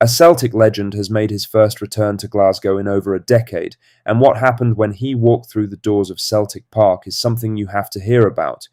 A Celtic legend has made his first return to Glasgow in over a decade, and what happened when he walked through the doors of Celtic Park is something you have to hear about.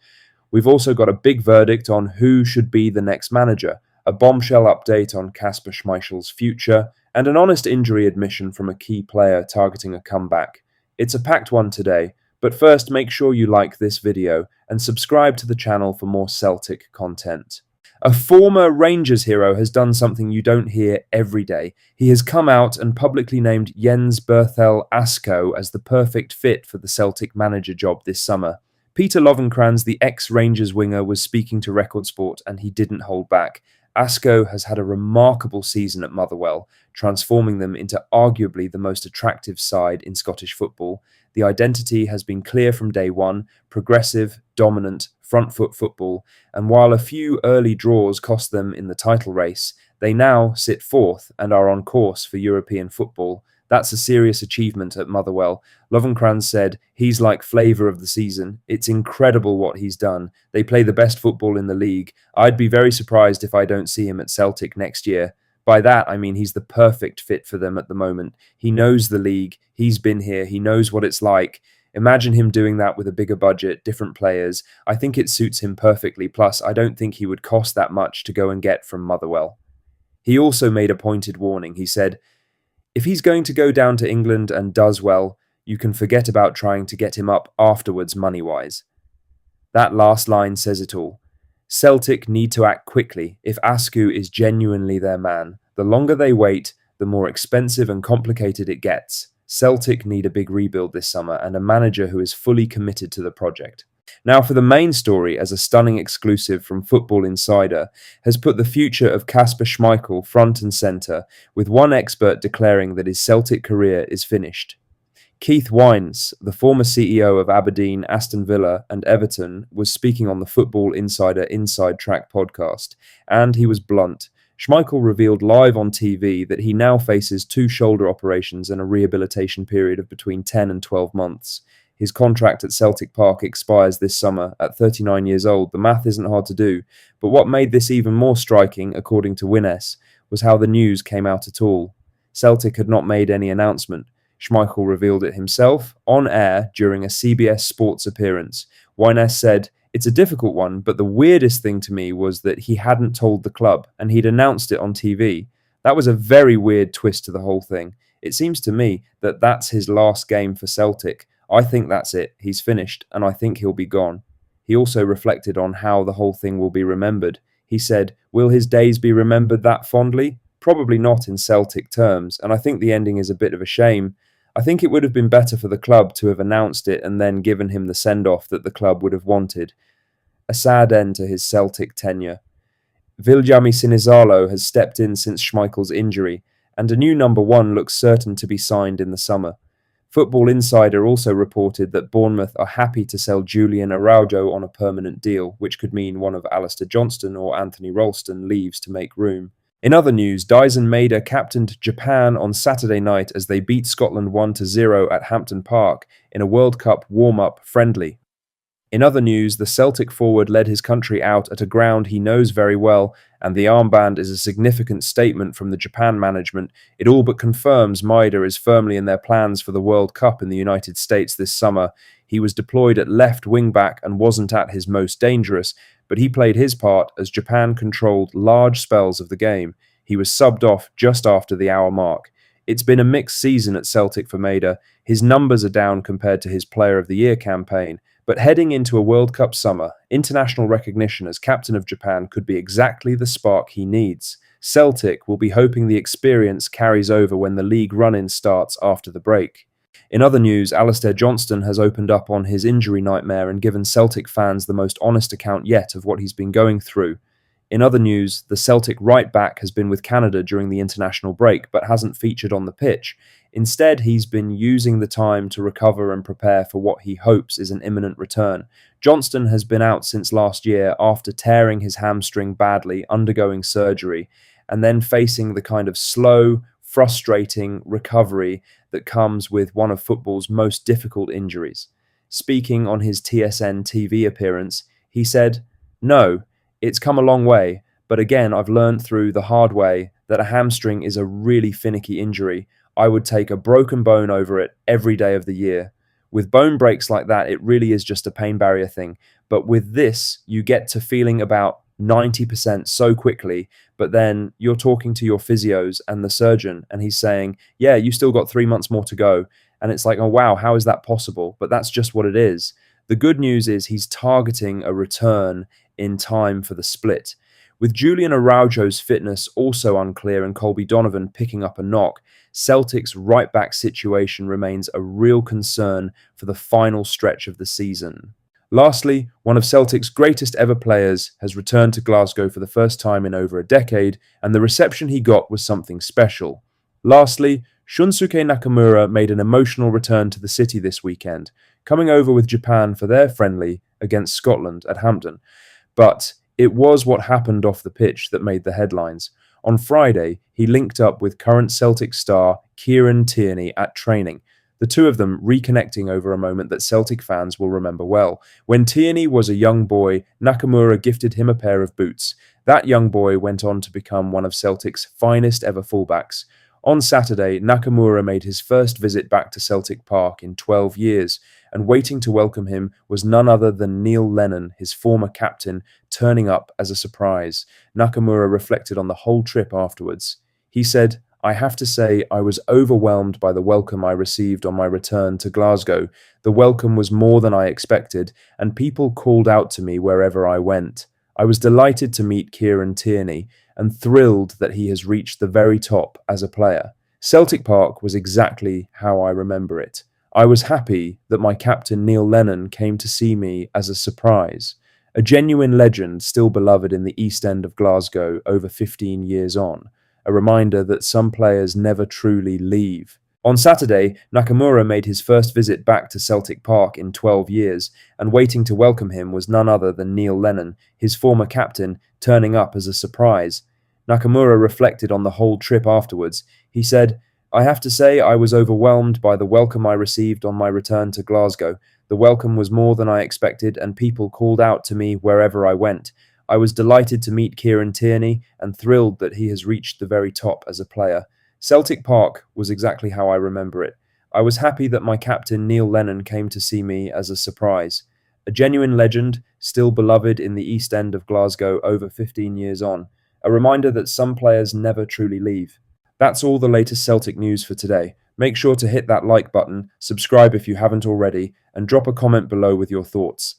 We've also got a big verdict on who should be the next manager, a bombshell update on Kasper Schmeichel's future, and an honest injury admission from a key player targeting a comeback. It's a packed one today, but first make sure you like this video and subscribe to the channel for more Celtic content. A former Rangers hero has done something you don't hear every day. He has come out and publicly named Jens Berthel Asco as the perfect fit for the Celtic manager job this summer. Peter Lovenkrands, the ex-Rangers winger, was speaking to Record Sport and he didn't hold back. Asco has had a remarkable season at Motherwell, transforming them into arguably the most attractive side in Scottish football. The identity has been clear from day one: progressive, dominant, front-foot football, and while a few early draws cost them in the title race, they now sit fourth and are on course for European football. That's a serious achievement at Motherwell. Lovenkrands said, "He's like flavour of the season. It's incredible what he's done. They play the best football in the league. I'd be very surprised if I don't see him at Celtic next year." By that, I mean he's the perfect fit for them at the moment. He knows the league. He's been here. He knows what it's like. Imagine him doing that with a bigger budget, different players. I think it suits him perfectly. Plus, I don't think he would cost that much to go and get from Motherwell. He also made a pointed warning. He said, "If he's going to go down to England and does well, you can forget about trying to get him up afterwards money-wise." That last line says it all. Celtic need to act quickly if Asco is genuinely their man. The longer they wait, the more expensive and complicated it gets. Celtic need a big rebuild this summer and a manager who is fully committed to the project. Now for the main story, as a stunning exclusive from Football Insider has put the future of Kasper Schmeichel front and centre, with one expert declaring that his Celtic career is finished. Keith Wines, the former CEO of Aberdeen, Aston Villa and Everton, was speaking on the Football Insider Inside Track podcast, and he was blunt. Schmeichel revealed live on TV that he now faces 2 shoulder operations and a rehabilitation period of between 10 and 12 months. His contract at Celtic Park expires this summer at 39 years old. The math isn't hard to do, but what made this even more striking, according to Wines, was how the news came out at all. Celtic had not made any announcement. Schmeichel revealed it himself, on air, during a CBS Sports appearance. Wines said, "It's a difficult one, but the weirdest thing to me was that he hadn't told the club, and he'd announced it on TV. That was a very weird twist to the whole thing. It seems to me that that's his last game for Celtic. I think that's it. He's finished, and I think he'll be gone." He also reflected on how the whole thing will be remembered. He said, "Will his days be remembered that fondly? Probably not in Celtic terms, and I think the ending is a bit of a shame. I think it would have been better for the club to have announced it and then given him the send-off that the club would have wanted. A sad end to his Celtic tenure." Viljami Sinizalo has stepped in since Schmeichel's injury, and a new number 1 looks certain to be signed in the summer. Football Insider also reported that Bournemouth are happy to sell Julian Araujo on a permanent deal, which could mean one of Alistair Johnston or Anthony Ralston leaves to make room. In other news, Daisuke Maeda captained Japan on Saturday night as they beat Scotland 1-0 at Hampden Park in a World Cup warm-up friendly. In other news, the Celtic forward led his country out at a ground he knows very well, and the armband is a significant statement from the Japan management. It all but confirms Maeda is firmly in their plans for the World Cup in the United States this summer. He was deployed at left wing-back and wasn't at his most dangerous, but he played his part as Japan controlled large spells of the game. He was subbed off just after the hour mark. It's been a mixed season at Celtic for Maeda. His numbers are down compared to his Player of the Year campaign, but heading into a World Cup summer, international recognition as captain of Japan could be exactly the spark he needs. Celtic will be hoping the experience carries over when the league run-in starts after the break. In other news, Alistair Johnston has opened up on his injury nightmare and given Celtic fans the most honest account yet of what he's been going through. In other news, the Celtic right-back has been with Canada during the international break but hasn't featured on the pitch. Instead, he's been using the time to recover and prepare for what he hopes is an imminent return. Johnston has been out since last year after tearing his hamstring badly, undergoing surgery, and then facing the kind of slow, frustrating recovery that comes with one of football's most difficult injuries. Speaking on his TSN TV appearance, he said, "No, it's come a long way, but again I've learned through the hard way that a hamstring is a really finicky injury, I would take a broken bone over it every day of the year. With bone breaks like that, it really is just a pain barrier thing. But with this, you get to feeling about 90% so quickly, but then you're talking to your physios and the surgeon, and he's saying, yeah, you still got 3 months more to go. And it's like, oh, wow, how is that possible? But that's just what it is. The good news is he's targeting a return in time for the split. With Julian Araujo's fitness also unclear and Colby Donovan picking up a knock, Celtic's right-back situation remains a real concern for the final stretch of the season. Lastly, one of Celtic's greatest ever players has returned to Glasgow for the first time in over a decade, and the reception he got was something special. Lastly, Shunsuke Nakamura made an emotional return to the city this weekend, coming over with Japan for their friendly against Scotland at Hampden. But it was what happened off the pitch that made the headlines. On Friday, he linked up with current Celtic star Kieran Tierney at training, the two of them reconnecting over a moment that Celtic fans will remember well. When Tierney was a young boy, Nakamura gifted him a pair of boots. That young boy went on to become one of Celtic's finest ever fullbacks. On Saturday, Nakamura made his first visit back to Celtic Park in 12 years, and waiting to welcome him was none other than Neil Lennon, his former captain, turning up as a surprise. Nakamura reflected on the whole trip afterwards. He said, I have to say I was overwhelmed by the welcome I received on my return to Glasgow. The welcome was more than I expected, and people called out to me wherever I went. I was delighted to meet Kieran Tierney, and thrilled that he has reached the very top as a player. Celtic Park was exactly how I remember it. I was happy that my captain Neil Lennon came to see me as a surprise. A genuine legend still beloved in the East End of Glasgow over 15 years on. A reminder that some players never truly leave. On Saturday, Nakamura made his first visit back to Celtic Park in 12 years, and waiting to welcome him was none other than Neil Lennon, his former captain, turning up as a surprise. Nakamura reflected on the whole trip afterwards. He said, I have to say I was overwhelmed by the welcome I received on my return to Glasgow. The welcome was more than I expected, and people called out to me wherever I went. I was delighted to meet Kieran Tierney and thrilled that he has reached the very top as a player. Celtic Park was exactly how I remember it. I was happy that my captain Neil Lennon came to see me as a surprise. A genuine legend, still beloved in the East End of Glasgow over 15 years on. A reminder that some players never truly leave. That's all the latest Celtic news for today. Make sure to hit that like button, subscribe if you haven't already, and drop a comment below with your thoughts.